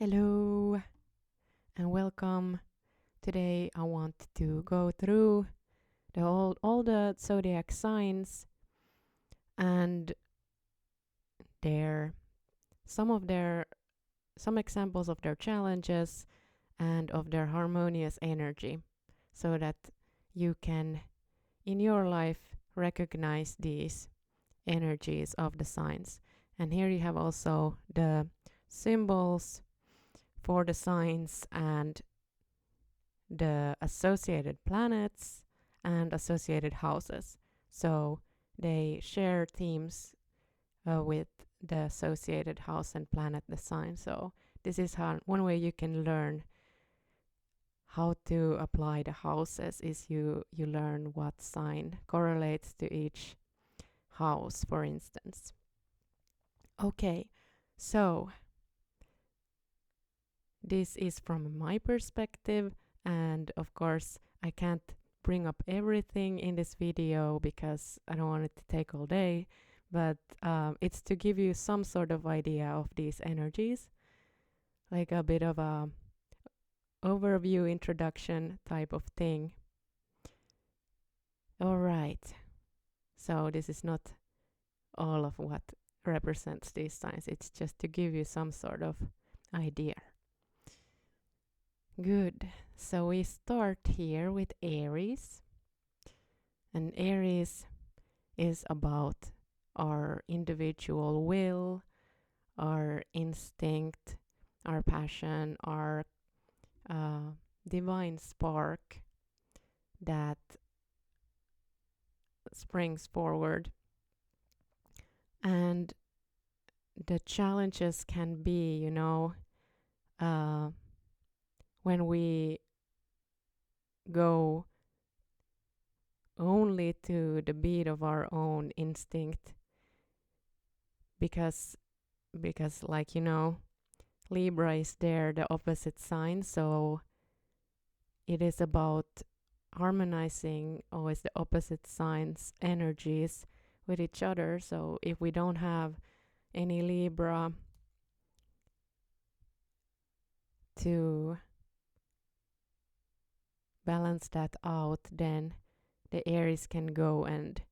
Hello and welcome. Today I want to go through all the zodiac signs and their some of their some examples of their challenges and of their harmonious energy so that you can in your life recognize these energies of the signs. And here you have also the symbols for the signs and the associated planets and associated houses. So they share themes with the associated house and planet design. So this is how one way you can learn how to apply the houses is you learn what sign correlates to each house, for instance. Okay, so this is from my perspective, and of course, I can't bring up everything in this video because I don't want it to take all day, but it's to give you some sort of idea of these energies, like a bit of a overview introduction type of thing. All right, so this is not all of what represents these signs, it's just to give you some sort of idea. Good. So we start here with Aries. And Aries is about our individual will, our instinct, our passion, our divine spark that springs forward. And the challenges can be, when we go only to the beat of our own instinct because like Libra is there, the opposite sign, so it is about harmonizing always the opposite signs energies with each other. So if we don't have any Libra to balance that out, then the Aries can go and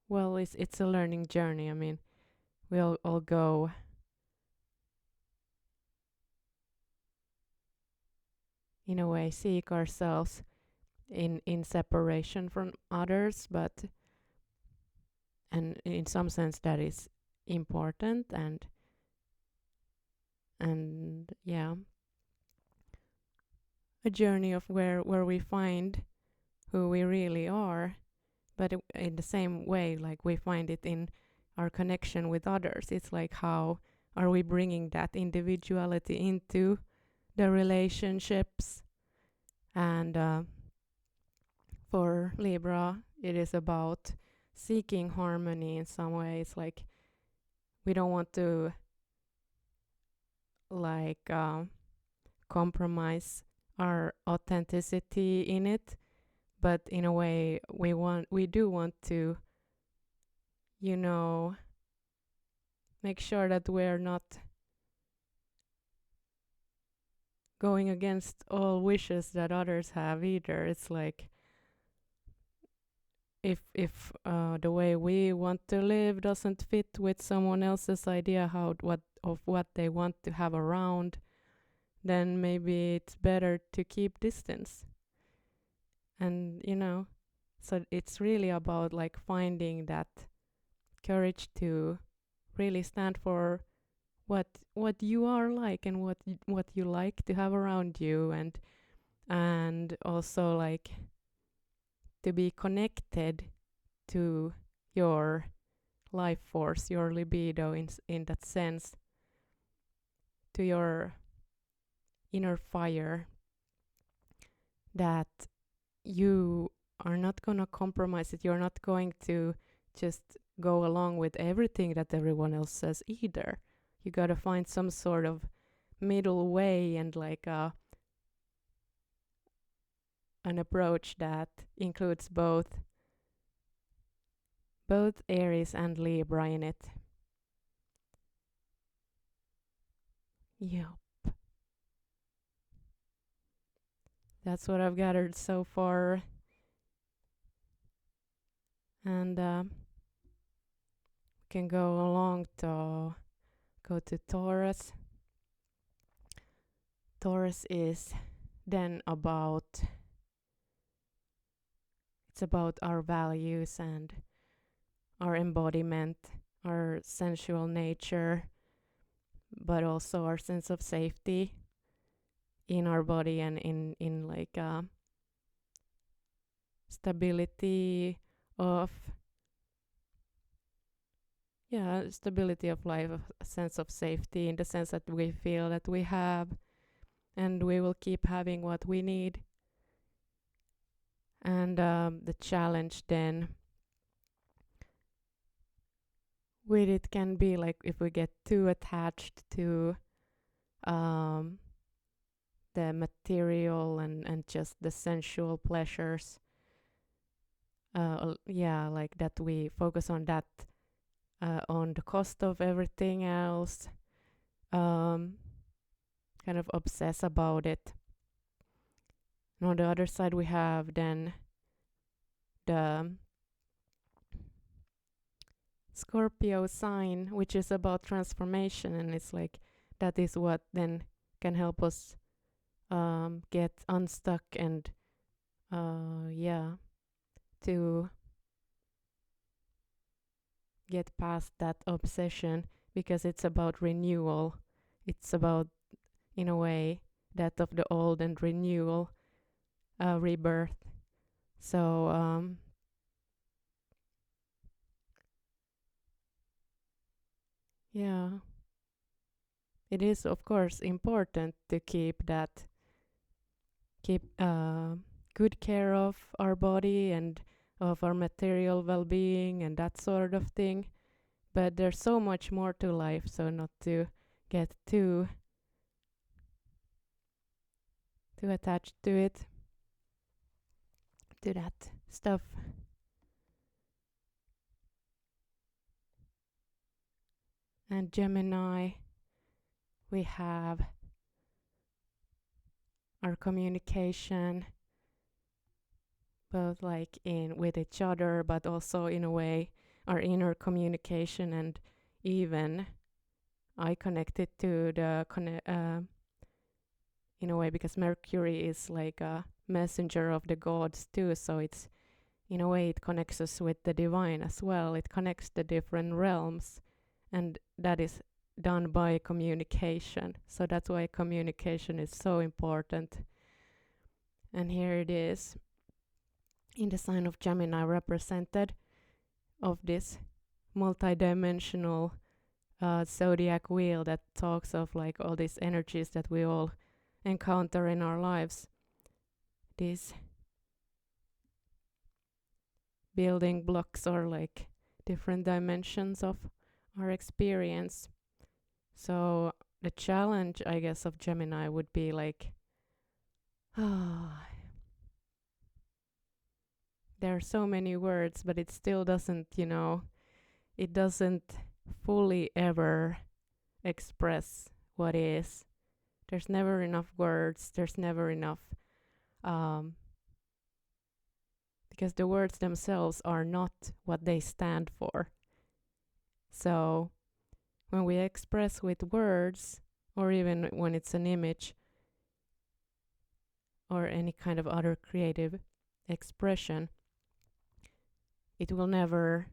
well, it's a learning journey. I mean, we'll all go in a way seek ourselves in separation from others, but and in some sense that is important and yeah, a journey of where we find who we really are, but in the same way, like we find it in our connection with others. It's like, how are we bringing that individuality into the relationships? And for Libra, it is about seeking harmony in some ways. Like, we don't want to like compromise our authenticity in it, but in a way we do want to, make sure that we're not going against all wishes that others have either. It's like, if the way we want to live doesn't fit with someone else's idea of what they want to have around, then maybe it's better to keep distance. And so it's really about like finding that courage to really stand for what you are like and what you like to have around you, and also like to be connected to your life force, your libido in that sense, to your inner fire, that you are not going to compromise it. You're not going to just go along with everything that everyone else says either. You got to find some sort of middle way and like an approach that includes both Aries and Libra in it. Yep. That's what I've gathered so far. And we can go along to go to Taurus. Taurus is then it's about our values and our embodiment, our sensual nature, but also our sense of safety in our body and in like stability of stability of life, a sense of safety in the sense that we feel that we have and we will keep having what we need. And the challenge then with it can be like if we get too attached to um, the material and just the sensual pleasures. Like that we focus on that on the cost of everything else. Kind of obsess about it. And on the other side, we have then the Scorpio sign, which is about transformation, and it's like that is what then can help us get unstuck and to get past that obsession, because it's about renewal. It's about, in a way, that of the old and renewal, rebirth. So it is of course important to keep good care of our body and of our material well-being and that sort of thing. But there's so much more to life, so not to get too attached to it, to that stuff. And Gemini, we have our communication, both like in with each other, but also in a way our inner communication, and even I connect it to the in a way because Mercury is like a messenger of the gods too, so it's in a way it connects us with the divine as well. It connects the different realms, and that is done by communication. So that's why communication is so important. And here it is in the sign of Gemini, represented of this multi-dimensional zodiac wheel that talks of like all these energies that we all encounter in our lives, these building blocks or like different dimensions of our experience. So the challenge, I guess, of Gemini would be like, there are so many words, but it still doesn't, it doesn't fully ever express what is. There's never enough words. There's never enough, because the words themselves are not what they stand for. So when we express with words, or even when it's an image or any kind of other creative expression, it will never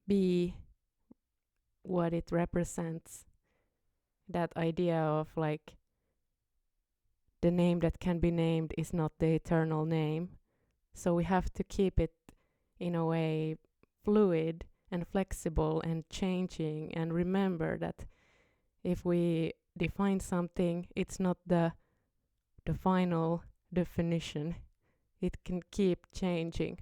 be what it represents. That idea of like the name that can be named is not the eternal name. So we have to keep it in a way fluid and flexible and changing, and remember that if we define something, it's not the final definition. It can keep changing.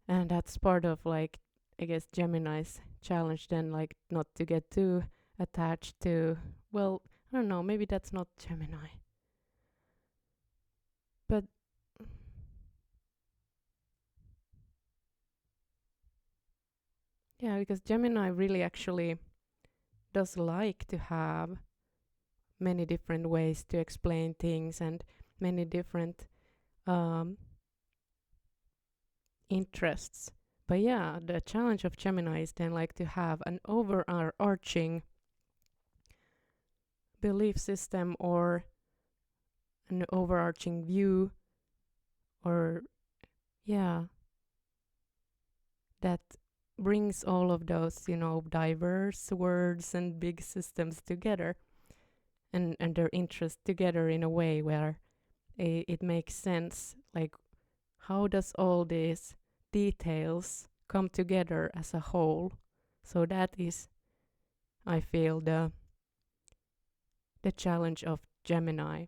And that's part of like, I guess, Gemini's challenge then, like not to get too attached to, well, I don't know, maybe that's not Gemini. But yeah, because Gemini really actually does like to have many different ways to explain things and many different um, interests. But yeah, the challenge of Gemini is then like to have an overarching belief system or an overarching view, or yeah, that brings all of those, diverse words and big systems together, and their interests together in a way where it makes sense. Like, how does all these details come together as a whole? So that is, I feel, the challenge of Gemini.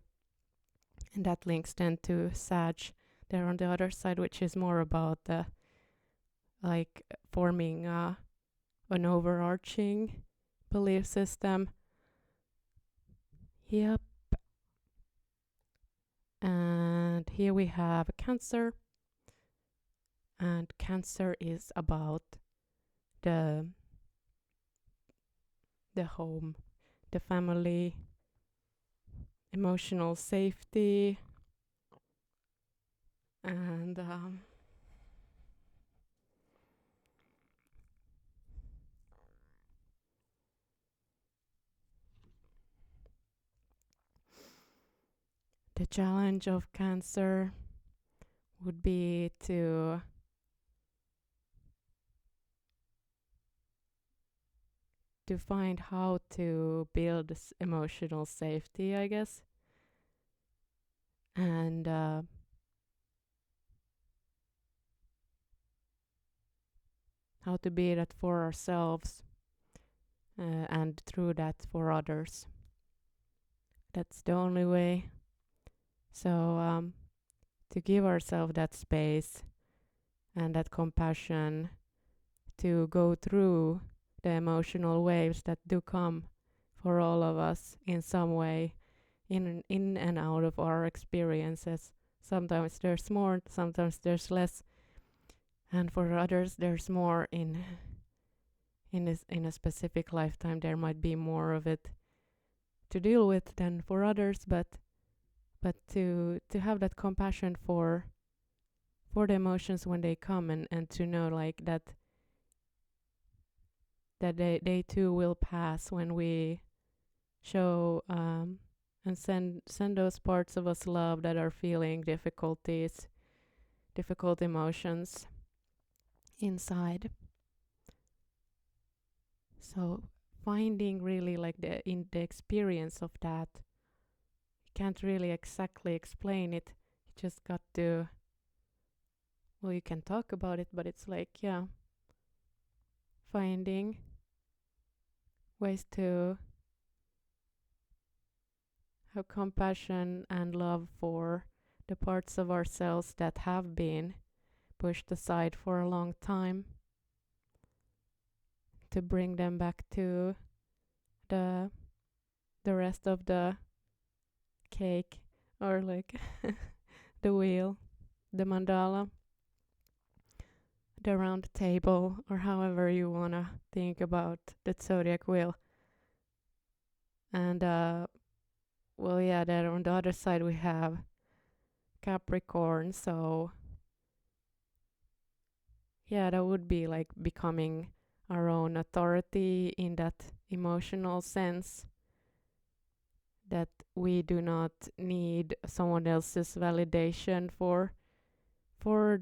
And that links then to Sag there on the other side, which is more about the like forming an overarching belief system. Yep. And here we have Cancer, and Cancer is about the home, the family, emotional safety, and the challenge of Cancer would be to find how to build emotional safety, I guess, and how to be that for ourselves, and through that for others. That's the only way. So to give ourselves that space and that compassion to go through the emotional waves that do come for all of us in some way, in and out of our experiences. Sometimes there's more, sometimes there's less, and for others there's more in a specific lifetime. There might be more of it to deal with than for others, but to have that compassion for the emotions when they come, and to know like that they too will pass when we show and send those parts of us love that are feeling difficult emotions inside. So finding really like in the experience of that, you can't really exactly explain it. You just got to, well, you can talk about it, but it's like, yeah, finding ways to have compassion and love for the parts of ourselves that have been pushed aside for a long time, to bring them back to the rest of the cake, or like the wheel, the mandala, the round table, or however you want to think about the zodiac wheel. And well, yeah, then on the other side we have Capricorn. So yeah, that would be like becoming our own authority in that emotional sense, that we do not need someone else's validation for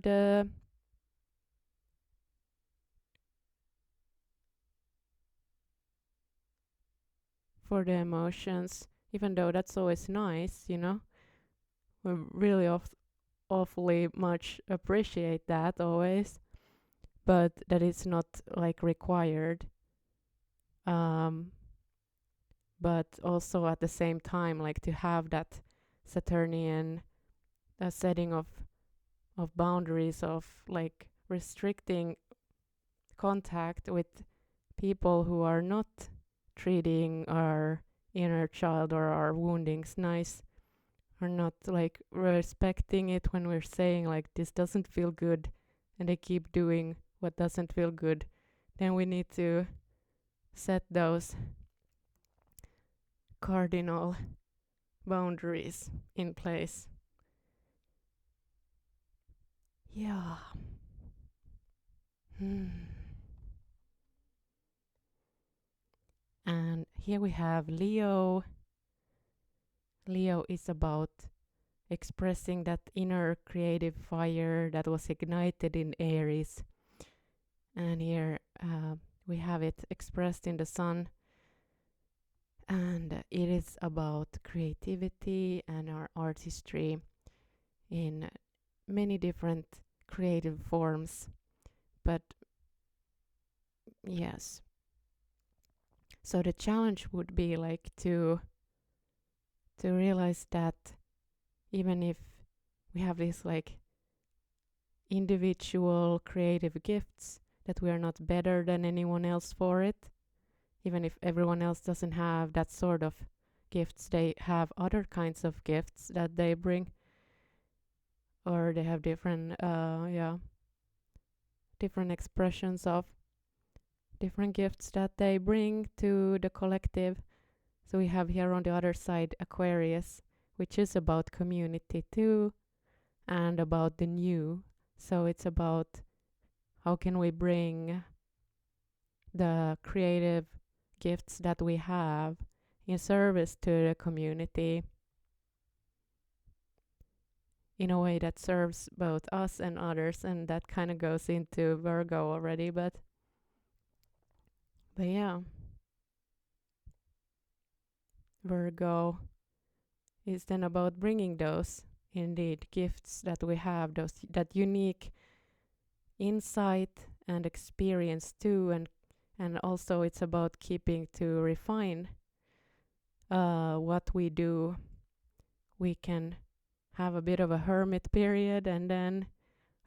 the emotions, even though that's always nice, we really awfully much appreciate that always, but that is not like required. um but also at the same time, like to have that Saturnian setting of boundaries, of like restricting contact with people who are not treating our inner child or our woundings nice, or not like respecting it when we're saying like this doesn't feel good, and they keep doing what doesn't feel good. Then we need to set those cardinal boundaries in place. Yeah. Hmm. And here we have Leo. Leo is about expressing that inner creative fire that was ignited in Aries. And here we have it expressed in the sun. And it is about creativity and our artistry in many different creative forms. But yes, so the challenge would be like to realize that even if we have these like individual creative gifts, that we are not better than anyone else for it. Even if everyone else doesn't have that sort of gifts, they have other kinds of gifts that they bring, or they have different expressions of different gifts that they bring to the collective. So we have here on the other side Aquarius, which is about community too, and about the new. So it's about how can we bring the creative gifts that we have in service to the community in a way that serves both us and others, and that kind of goes into Virgo already, but yeah, Virgo is then about bringing those indeed gifts that we have, those that unique insight and experience too, and also it's about keeping to refine what we do. We can have a bit of a hermit period, and then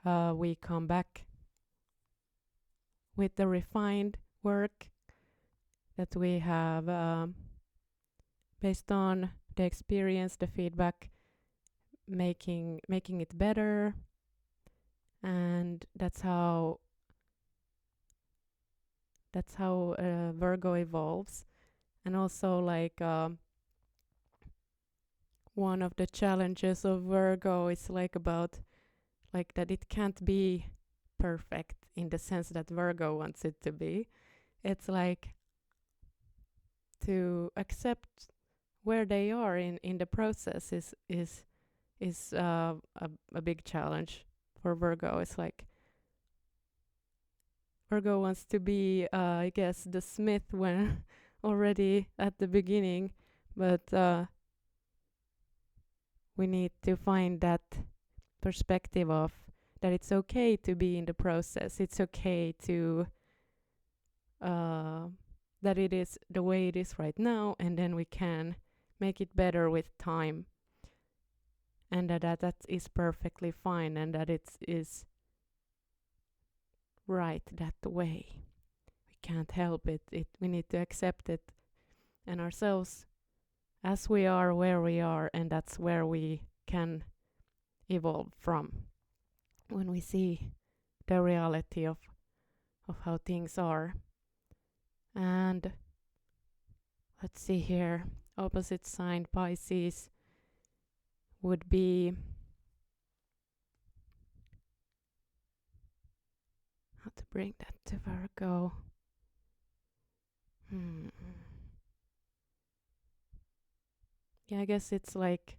we come back with the refined work that we have based on the experience, the feedback, making it better. And that's how Virgo evolves. And also like one of the challenges of Virgo is like about like that it can't be perfect in the sense that Virgo wants it to be. It's like to accept where they are in the process is a big challenge for Virgo. It's like Virgo wants to be, I guess, the smith when already at the beginning, but we need to find that perspective of that it's okay to be in the process. It's okay to that it is the way it is right now, and then we can make it better with time, and that is perfectly fine, and that it is right that way. We can't help it. We need to accept it and ourselves as we are where we are, and that's where we can evolve from when we see the reality of how things are. And let's see here, opposite sign Pisces would be how to bring that to Virgo. Yeah, I guess it's like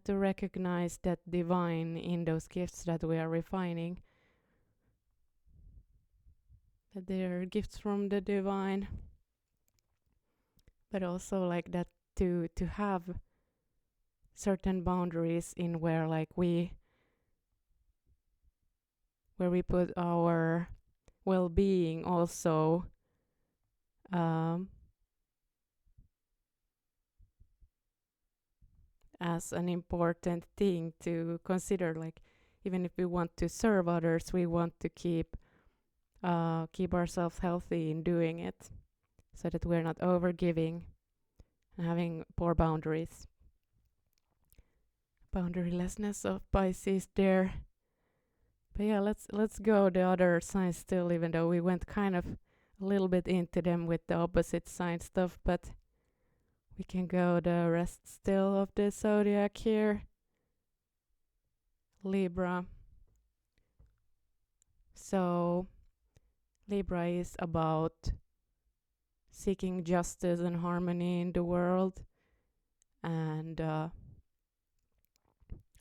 to recognize that divine in those gifts that we are refining, that they are gifts from the divine, but also like that to have certain boundaries in where like where we put our well-being also as an important thing to consider. Like even if we want to serve others, we want to keep ourselves healthy in doing it, so that we're not overgiving and having poor boundaries. Boundarylessness of Pisces there. But yeah, let's go the other signs still, even though we went kind of a little bit into them with the opposite sign stuff, but we can go the rest still of the zodiac here. Libra. So Libra is about seeking justice and harmony in the world, and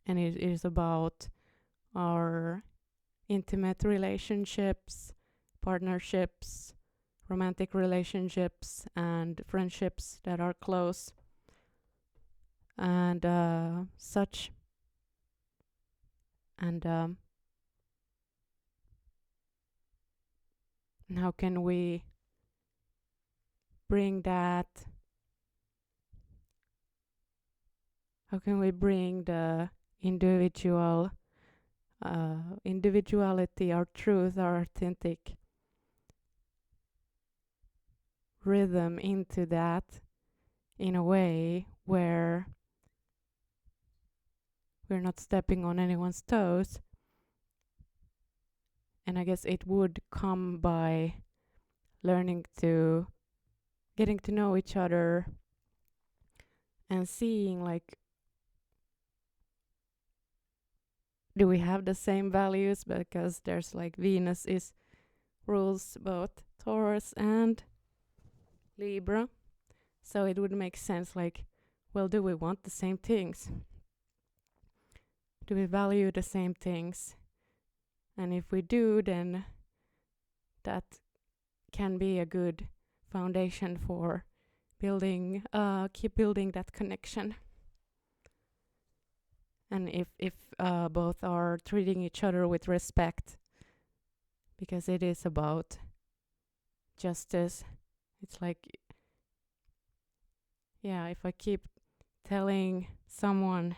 it is about our intimate relationships, partnerships, romantic relationships, and friendships that are close and such. And how can we bring that? How can we bring the individuality, our truth, our authentic rhythm into that in a way where we're not stepping on anyone's toes? And I guess it would come by getting to know each other and seeing, like, do we have the same values? Because there's like Venus is rules both Taurus and Libra. So it would make sense, like, well, do we want the same things? Do we value the same things? And if we do, then that can be a good foundation for keep building that connection. And if both are treating each other with respect, because it is about justice. It's like, yeah, if I keep telling someone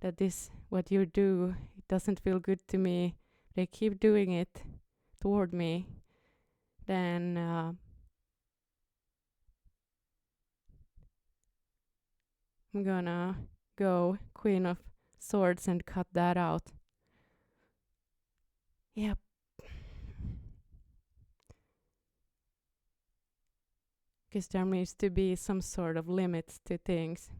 that this, what you do, it doesn't feel good to me, they keep doing it toward me, then I'm gonna go Queen of Swords and cut that out. Yep. Because there needs to be some sort of limits to things.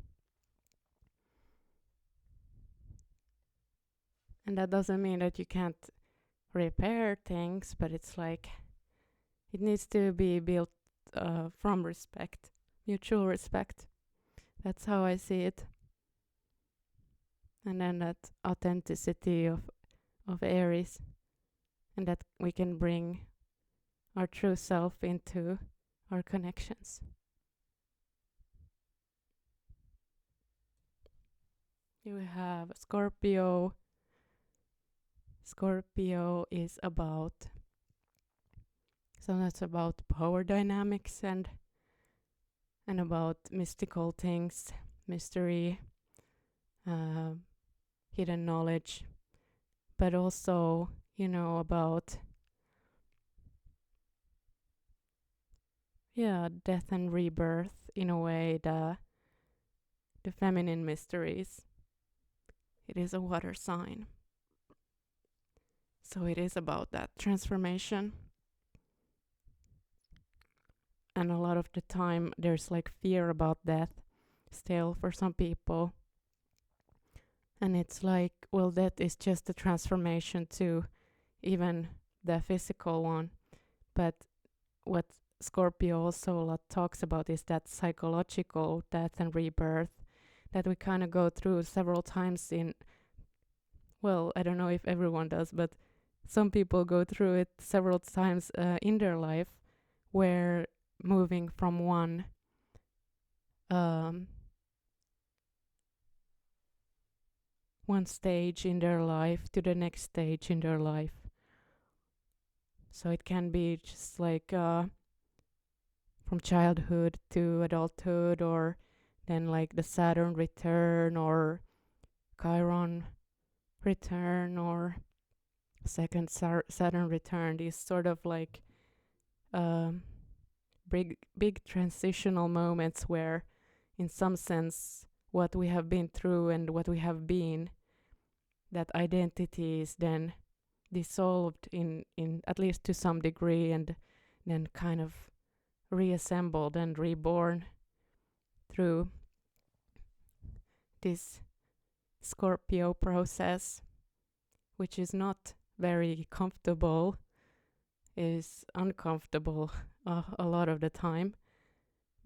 And that doesn't mean that you can't repair things, but it's like it needs to be built from respect, mutual respect. That's how I see it. And then that authenticity of Aries, and that we can bring our true self into our connections. You have Scorpio. Scorpio is about, so that's about power dynamics and about mystical things, mystery, hidden knowledge, but also, about death and rebirth, in a way, the feminine mysteries. It is a water sign, so it is about that transformation. And a lot of the time there's like fear about death still for some people, and it's like, well, that is just a transformation to even the physical one. But what Scorpio also a lot talks about is that psychological death and rebirth that we kind of go through several times well, I don't know if everyone does, but some people go through it several times in their life, where moving from one stage in their life to the next stage in their life. So it can be just like from childhood to adulthood, or then like the Saturn return or Chiron return or second Saturn return. These sort of like big transitional moments where, in some sense, what we have been through and what we have been, that identity is then dissolved in at least to some degree, and then kind of reassembled and reborn through this Scorpio process, which is not very comfortable, is uncomfortable a lot of the time.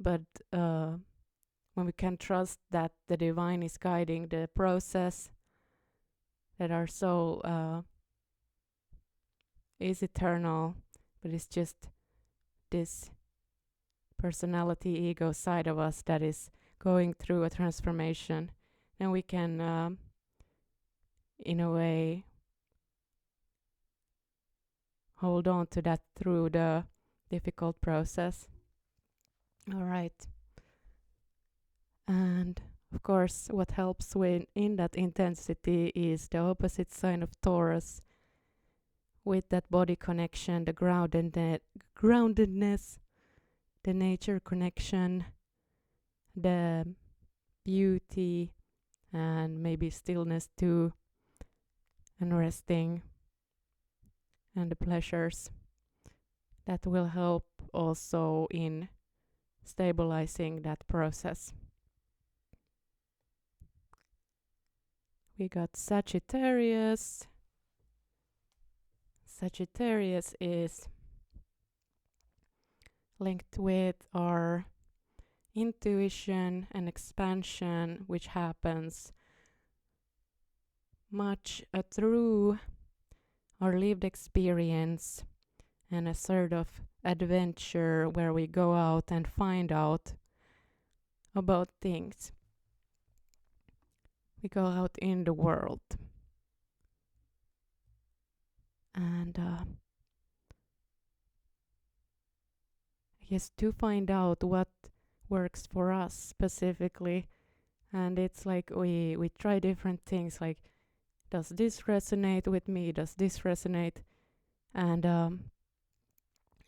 But when we can trust that the divine is guiding the process, that our soul is eternal, but it's just this personality ego side of us that is going through a transformation, and we can in a way hold on to that through the difficult process. All right. And of course, what helps in that intensity is the opposite sign of Taurus, with that body connection, the groundedness, the nature connection, the beauty, and maybe stillness too, and resting, and the pleasures that will help also in stabilizing that process. We got Sagittarius. Sagittarius is linked with our intuition and expansion, which happens much through our lived experience and a sort of adventure where we go out and find out about things. We go out in the world. And I guess to find out what works for us specifically. And it's like we try different things, like, does this resonate with me? Does this resonate? And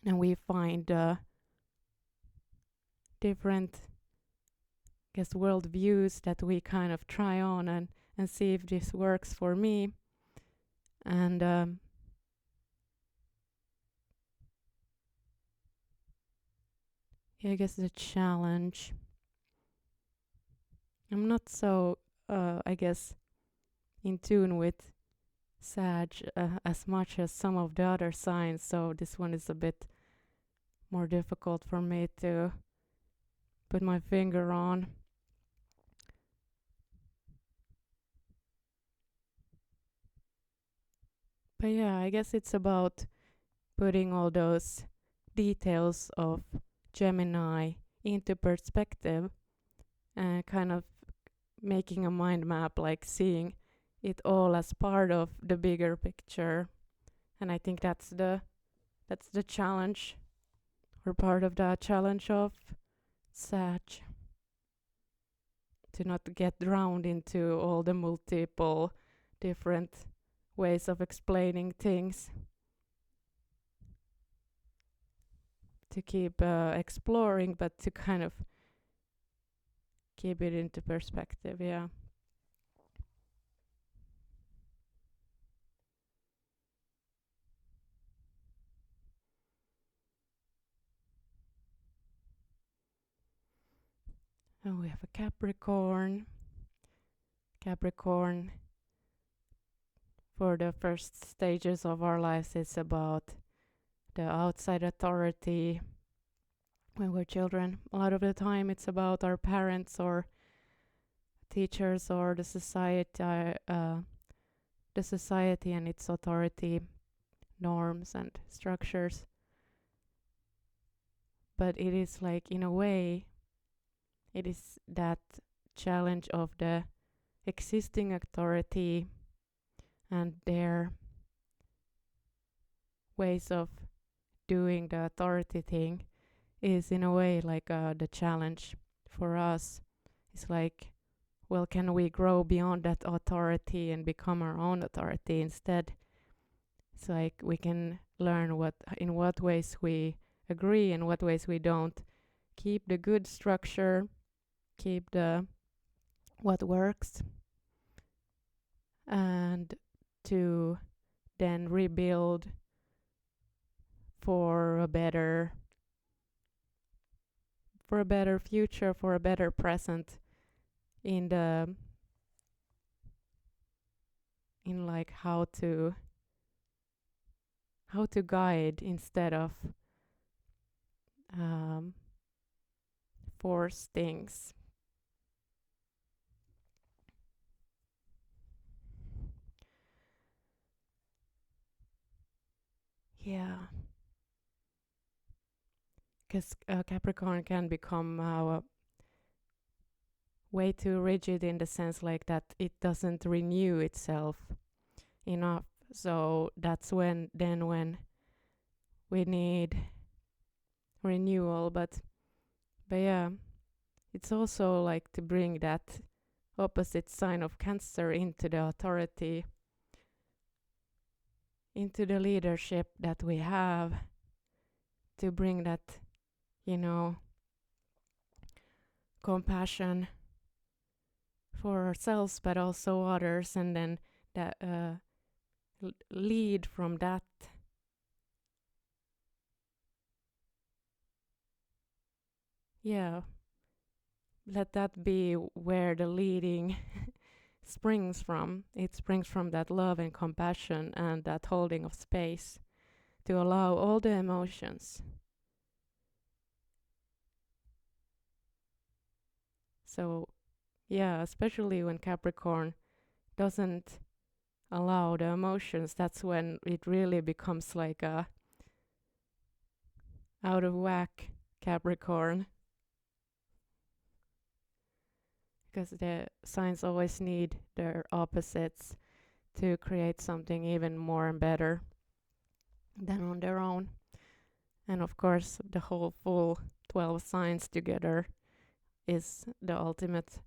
we find different, I guess, world views that we kind of try on and see if this works for me. And I guess the challenge, I'm not so, I guess, in tune with Sag as much as some of the other signs, so this one is a bit more difficult for me to put my finger on. But yeah, I guess it's about putting all those details of Gemini into perspective and kind of making a mind map, like seeing it all as part of the bigger picture. And I think that's the challenge, or part of the challenge of Sag, to not get drowned into all the multiple different ways of explaining things, to keep exploring, but to kind of keep it into perspective. Yeah. And we have a Capricorn. Capricorn, for the first stages of our lives, it's about the outside authority. When we're children, a lot of the time it's about our parents or teachers or the society and its authority, norms and structures. But it is like, in a way, it is that challenge of the existing authority and their ways of doing the authority thing is, in a way, like the challenge for us. It's like, well, can we grow beyond that authority and become our own authority instead? It's like we can learn in what ways we agree and what ways we don't. Keep the good structure, keep the what works, and to then rebuild for a better future, for a better present in the in like how to guide instead of um, force things. Yeah, because Capricorn can become way too rigid in the sense like that it doesn't renew itself enough. So that's when we need renewal. But yeah, it's also like to bring that opposite sign of Cancer into the authority, into the leadership that we have, to bring that, you know, compassion for ourselves but also others, and then that lead from that. Yeah, let that be where the leading springs from. It springs from that love and compassion and that holding of space to allow all the emotions. So, yeah, especially when Capricorn doesn't allow the emotions, that's when it really becomes like a out of whack Capricorn, because the signs always need their opposites to create something even more and better than on their own. And of course, the whole full 12 signs together is the ultimate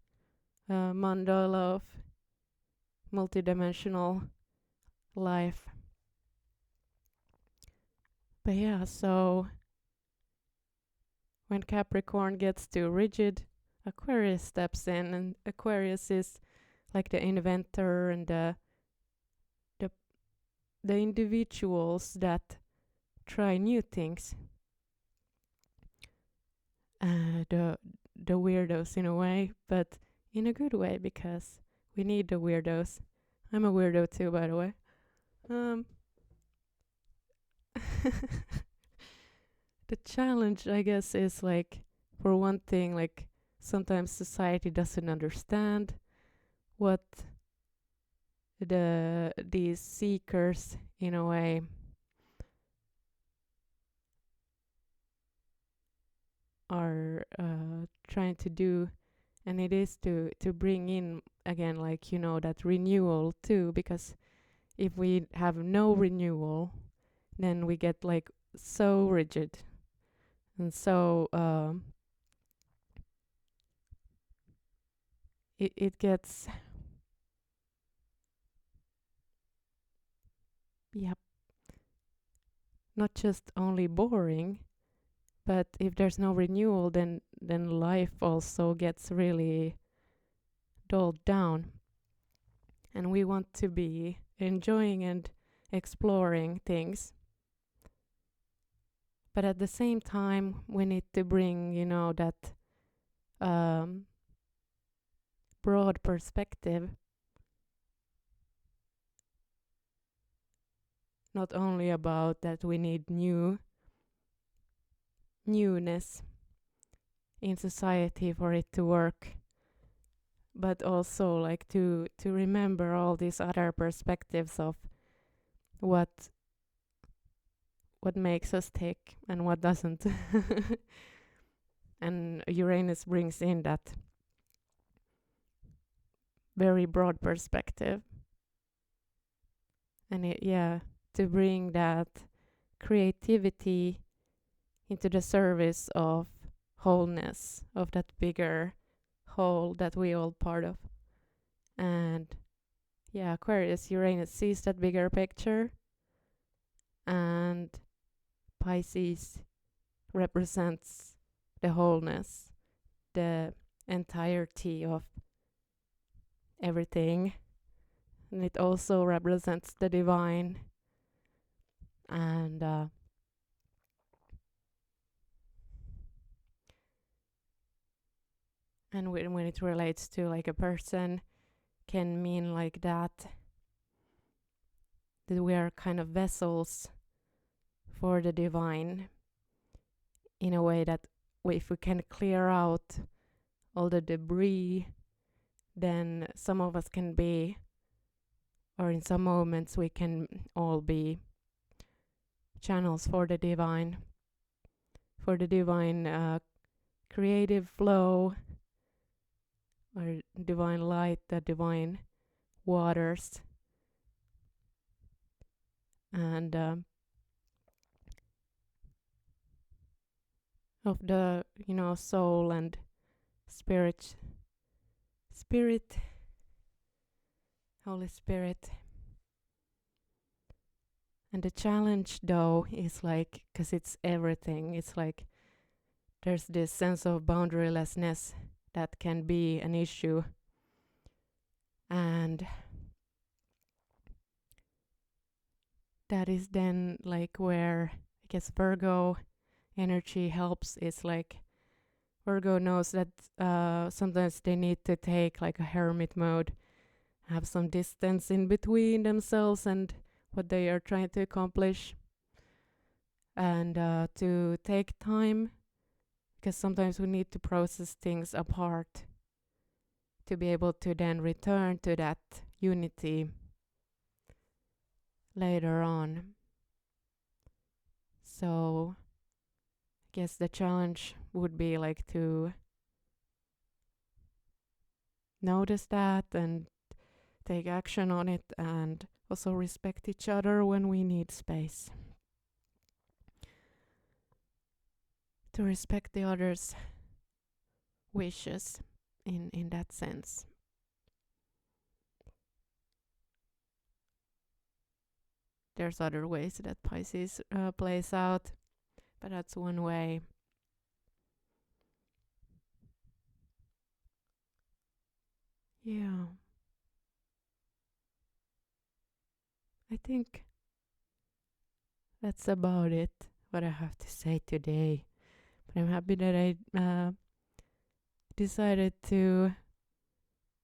mandala of multidimensional life. But yeah, so when Capricorn gets too rigid, Aquarius steps in, and Aquarius is like the inventor and the, the individuals that try new things. The weirdos in a way, but in a good way, because we need the weirdos. I'm a weirdo too, by the way. Um, the challenge, I guess, is like, for one thing, like sometimes society doesn't understand what these seekers, in a way, are trying to do, and it is to bring in again, like, you know, that renewal too, because if we have no renewal, then we get like so rigid, and so it gets, yeah, not just only boring, but if there's no renewal, then life also gets really dulled down, and we want to be enjoying and exploring things. But at the same time, we need to bring, you know, that um, broad perspective, not only about that we need newness in society for it to work, but also like to remember all these other perspectives of what makes us tick and what doesn't. And Uranus brings in that very broad perspective, and to bring that creativity into the service of wholeness, of that bigger whole that we all part of. And yeah, Aquarius, Uranus sees that bigger picture, and Pisces represents the wholeness, the entirety of everything. And it also represents the divine. And And when it relates to like a person, can mean like that we are kind of vessels for the divine, in a way that if we can clear out all the debris, then some of us can be, or in some moments we can all be, channels for the divine creative flow, or divine light, the divine waters, and of the soul and spirit, Holy Spirit. And the challenge though is like, because it's everything, it's like there's this sense of boundarylessness that can be an issue, and that is then like where I guess Virgo energy helps. Is like Virgo knows that sometimes they need to take like a hermit mode, have some distance in between themselves and what they are trying to accomplish, and to take time, because sometimes we need to process things apart to be able to then return to that unity later on. So I guess the challenge would be like to notice that and take action on it, and also respect each other when we need space. To respect the other's wishes in that sense. There's other ways that Pisces plays out, but that's one way. Yeah, I think that's about it, what I have to say today. But I'm happy that I decided to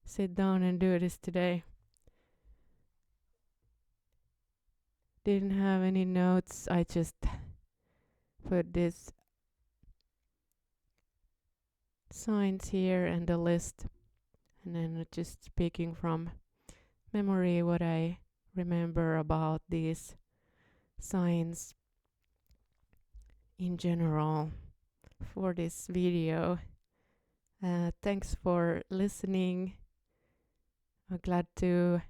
sit down and do this today. Didn't have any notes, I just put this signs here and a list, and then just speaking from memory what I remember about these signs in general for this video. Thanks for listening. I'm glad to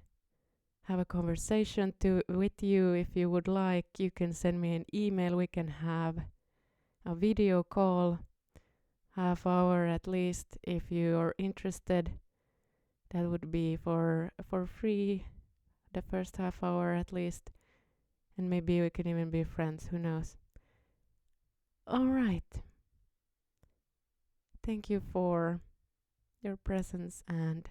have a conversation with you. If you would like, you can send me an email. We can have a video call, half hour at least, if you are interested. That would be for free, the first half hour at least, and maybe we can even be friends, who knows. All right, thank you for your presence, and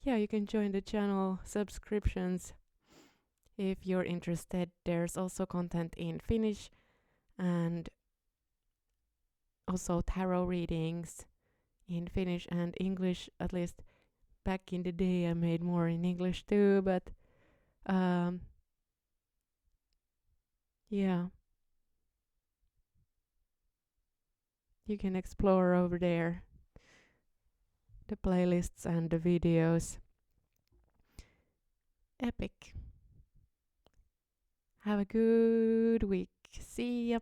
yeah, you can join the channel, subscriptions, if you're interested. There's also content in Finnish and also tarot readings in Finnish and English. At least back in the day I made more in English too, but yeah, you can explore over there the playlists and the videos. Epic. Have a good week. See ya.